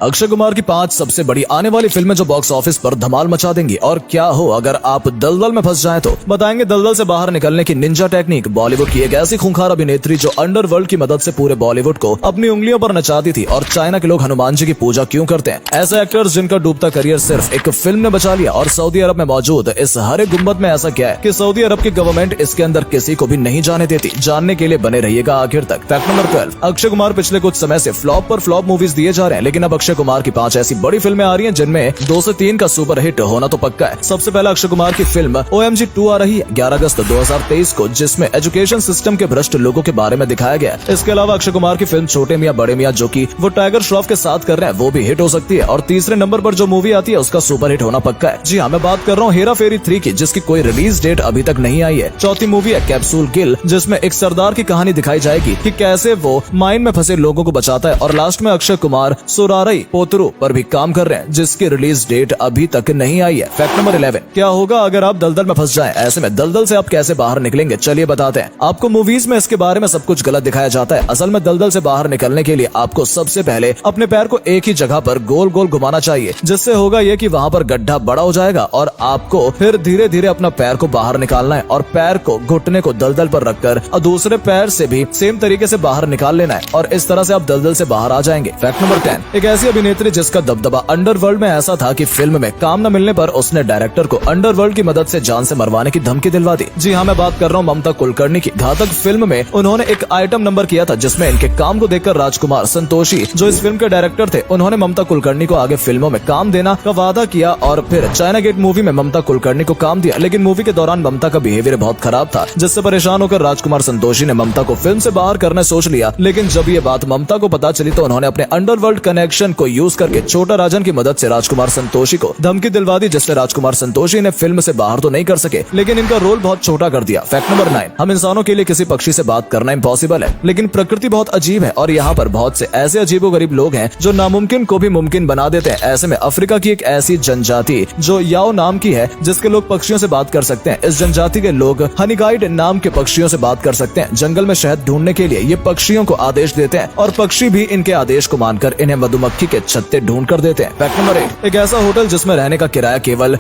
अक्षय कुमार की 5 सबसे बड़ी आने वाली फिल्में जो बॉक्स ऑफिस पर धमाल मचा देंगी। और क्या हो अगर आप दलदल में फंस जाएं तो बताएंगे दलदल से बाहर निकलने की निंजा टेक्निक। बॉलीवुड की एक ऐसी खूंखार अभिनेत्री जो अंडरवर्ल्ड की मदद से पूरे बॉलीवुड को अपनी उंगलियों पर नचाती थी। और चाइना के लोग हनुमान जी की पूजा क्यों करते हैं। ऐसे एक्टर्स जिनका डूबता करियर सिर्फ एक फिल्म ने बचा लिया। और सऊदी अरब में मौजूद इस हरे गुंबद में ऐसा क्या है कि सऊदी अरब की गवर्नमेंट इसके अंदर किसी को भी नहीं जाने देती। जानने के लिए बने रहिएगा आखिर तक। फैक्ट नंबर 12, अक्षय कुमार पिछले कुछ समय से फ्लॉप पर फ्लॉप मूवीज दिए जा रहे हैं, लेकिन अब अक्षय कुमार की 5 ऐसी बड़ी फिल्में आ रही हैं जिनमें 2 से 3 का सुपर हिट होना तो पक्का है। सबसे पहले अक्षय कुमार की फिल्म OMG 2 आ रही है 11 अगस्त 2023 को, जिसमें एजुकेशन सिस्टम के भ्रष्ट लोगों के बारे में दिखाया गया है। इसके अलावा अक्षय कुमार की फिल्म छोटे मियां बड़े मियां जो कि वो टाइगर श्रॉफ के साथ कर रहे हैं, वो भी हिट हो सकती है। और तीसरे नंबर पर जो मूवी आती है उसका सुपर हिट होना पक्का है। जी हाँ, मैं बात कर रहा हूँ हेरा फेरी 3 की, जिसकी कोई रिलीज डेट अभी तक नहीं आई है। चौथी मूवी है कैप्सूल किल, जिसमें एक सरदार की कहानी दिखाई जाएगी कि कैसे वो माइन में फंसे लोगों को बचाता है। और लास्ट में अक्षय कुमार सुरारई पोतरू पर भी काम कर रहे हैं, जिसकी रिलीज डेट अभी तक नहीं आई है। फैक्ट नंबर 11, क्या होगा अगर आप दलदल में फंस जाएं। ऐसे में दलदल से आप कैसे बाहर निकलेंगे, चलिए बताते हैं। आपको मूवीज में इसके बारे में सब कुछ गलत दिखाया जाता है। असल में दलदल से बाहर निकलने के लिए आपको सबसे पहले अपने पैर को एक ही जगह पर गोल गोल घुमाना चाहिए, जिससे होगा ये कि वहाँ पर गड्ढा बड़ा हो जाएगा। और आपको फिर धीरे धीरे अपना पैर को बाहर निकालना है और पैर को घुटने को दलदल पर रखकर और दूसरे पैर से भी सेम तरीके से बाहर निकाल लेना है। और इस तरह से आप दलदल से बाहर आ जाएंगे। फैक्ट नंबर 10, एक ऐसी अभिनेत्री जिसका दबदबा अंडरवर्ल्ड में ऐसा था कि फिल्म में काम न मिलने पर उसने डायरेक्टर को अंडरवर्ल्ड की मदद से जान से मरवाने की धमकी दिलवा दी। जी हाँ, मैं बात कर रहा हूँ ममता कुलकर्णी की। घातक फिल्म में उन्होंने एक आइटम नंबर किया था, जिसमें इनके काम को देखकर राजकुमार संतोषी जो इस फिल्म के डायरेक्टर थे, उन्होंने ममता कुलकर्णी को आगे फिल्मों में काम देना का वादा किया। और फिर चाइना गेट मूवी में ममता कुलकर्णी को काम दिया, लेकिन मूवी के दौरान ममता का बिहेवियर बहुत खराब था, जिससे परेशान होकर राजकुमार संतोषी ने ममता को फिल्म से बाहर करना सोच लिया। लेकिन जब ये बात ममता को पता चली तो उन्होंने अपने अंडरवर्ल्ड कनेक्शन को यूज करके छोटा राजन की मदद से राजकुमार संतोषी को धमकी दिलवा दी, जिससे राजकुमार संतोषी ने फिल्म से बाहर तो नहीं कर सके, लेकिन इनका रोल बहुत छोटा कर दिया। फैक्ट नंबर 9, हम इंसानों के लिए किसी पक्षी से बात करना इम्पॉसिबल है, लेकिन प्रकृति बहुत अजीब है और यहाँ पर बहुत से ऐसे अजीबोगरीब लोग हैं जो नामुमकिन को भी मुमकिन बना देते हैं। ऐसे में अफ्रीका की एक ऐसी जनजाति जो याओ नाम की है, जिसके लोग पक्षियों से बात कर सकते हैं। इस जनजाति के लोग हनीगाइड नाम के पक्षियों से बात कर सकते हैं। जंगल में शहद ढूंढने के लिए ये पक्षियों को आदेश देते हैं और पक्षी भी इनके आदेश को मानकर इन्हें मधुमक्खी के छत्ते ढूंढ कर देते हैं। फैक्ट नंबर 8, एक ऐसा होटल जिसमें रहने का किराया केवल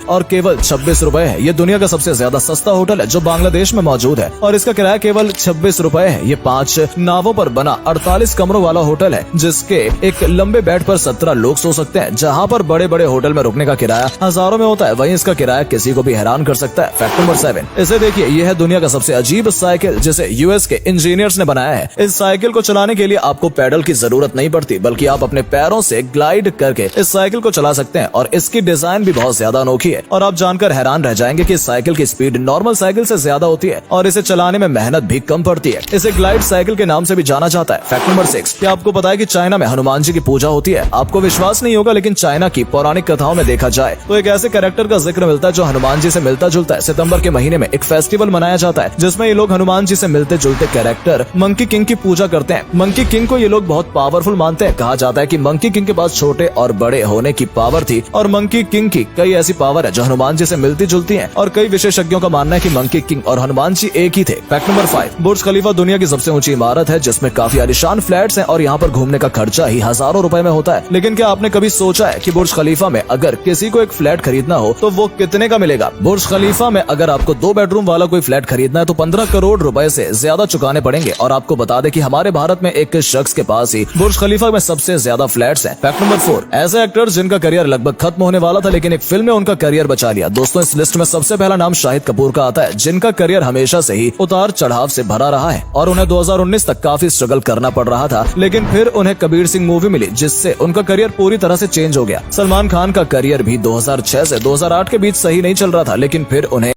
26 रुपए है। ये दुनिया का सबसे ज्यादा सस्ता होटल है जो बांग्लादेश में मौजूद है और इसका किराया केवल 26 रुपए है। ये 5 नावों पर बना 48 कमरों वाला होटल है, जिसके एक लंबे बेड पर 17 लोग सो सकते हैं। जहाँ पर बड़े बड़े होटल में रुकने का किराया हजारों में होता है, वहीं इसका किराया किसी को भी हैरान कर सकता है। फैक्ट नंबर 7, इसे देखिए, यह है दुनिया का सबसे अजीब साइकिल जिसे यूएस के इंजीनियर्स ने बनाया है। इस साइकिल को चलाने के लिए आपको पैडल की जरूरत नहीं पड़ती, बल्कि आप अपने पैरों से ग्लाइड करके इस साइकिल को चला सकते हैं। और इसकी डिजाइन भी बहुत ज्यादा अनोखी है और आप जानकर हैरान रह जाएंगे कि इस साइकिल की स्पीड नॉर्मल साइकिल से ज्यादा होती है और इसे चलाने में मेहनत भी कम पड़ती है। इसे ग्लाइड साइकिल के नाम से भी जाना जाता है। फैक्ट नंबर 6, क्या आपको पता है कि चाइना में हनुमान जी की पूजा होती है। आपको विश्वास नहीं होगा, लेकिन चाइना की पौराणिक कथाओं में देखा जाए तो एक ऐसे कैरेक्टर का जिक्र मिलता है जो हनुमान जी से मिलता जुलता है। सितंबर के महीने में एक फेस्टिवल मनाया जाता है जिसमें ये लोग हनुमान जी से मिलते जुलते कैरेक्टर मंकी किंग की पूजा करते हैं। मंकी किंग को ये लोग बहुत पावरफुल मानते हैं। कहा जाता है कि मंकी किंग के पास छोटे और बड़े होने की पावर थी और मंकी किंग की कई ऐसी पावर है जो हनुमान जी से मिलती जुलती है। और कई विशेषज्ञों का मानना है कि मंकी किंग और हनुमान जी एक ही थे। फैक्ट नंबर 5, बुर्ज खलीफा दुनिया की सबसे ऊंची इमारत है जिसमें काफी आलीशान फ्लैट्स हैं और यहाँ पर घूमने का खर्चा ही हजारों रुपए में होता है। लेकिन क्या आपने कभी सोचा है कि बुर्ज खलीफा में अगर किसी को एक फ्लैट खरीदना हो तो वो कितने का मिलेगा। बुर्ज खलीफा में अगर आपको 2 बेडरूम वाला कोई फ्लैट खरीदना है तो 15 करोड़ रुपए से ज्यादा चुकाने पड़ेंगे। और आपको बता दें कि हमारे भारत में एक शख्स के पास ही बुर्ज खलीफा में सबसे ज्यादा फ्लैट्स हैं। फैक्ट नंबर 4, ऐसे एक्टर्स जिनका करियर लगभग खत्म होने वाला था लेकिन एक फिल्म ने उनका करियर बचा लिया। दोस्तों, इस लिस्ट में सबसे पहला नाम शाहिद कपूर का आता है, जिनका करियर हमेशा से ही उतार चढ़ाव से भरा रहा है और उन्हें 2019 तक काफी स्ट्रगल करना पड़ रहा था। लेकिन फिर उन्हें कबीर सिंह मूवी मिली, जिससे उनका करियर पूरी तरह से चेंज हो गया। सलमान खान का करियर भी 2006 से 2008 के बीच सही नहीं चल रहा था, लेकिन फिर उन्हें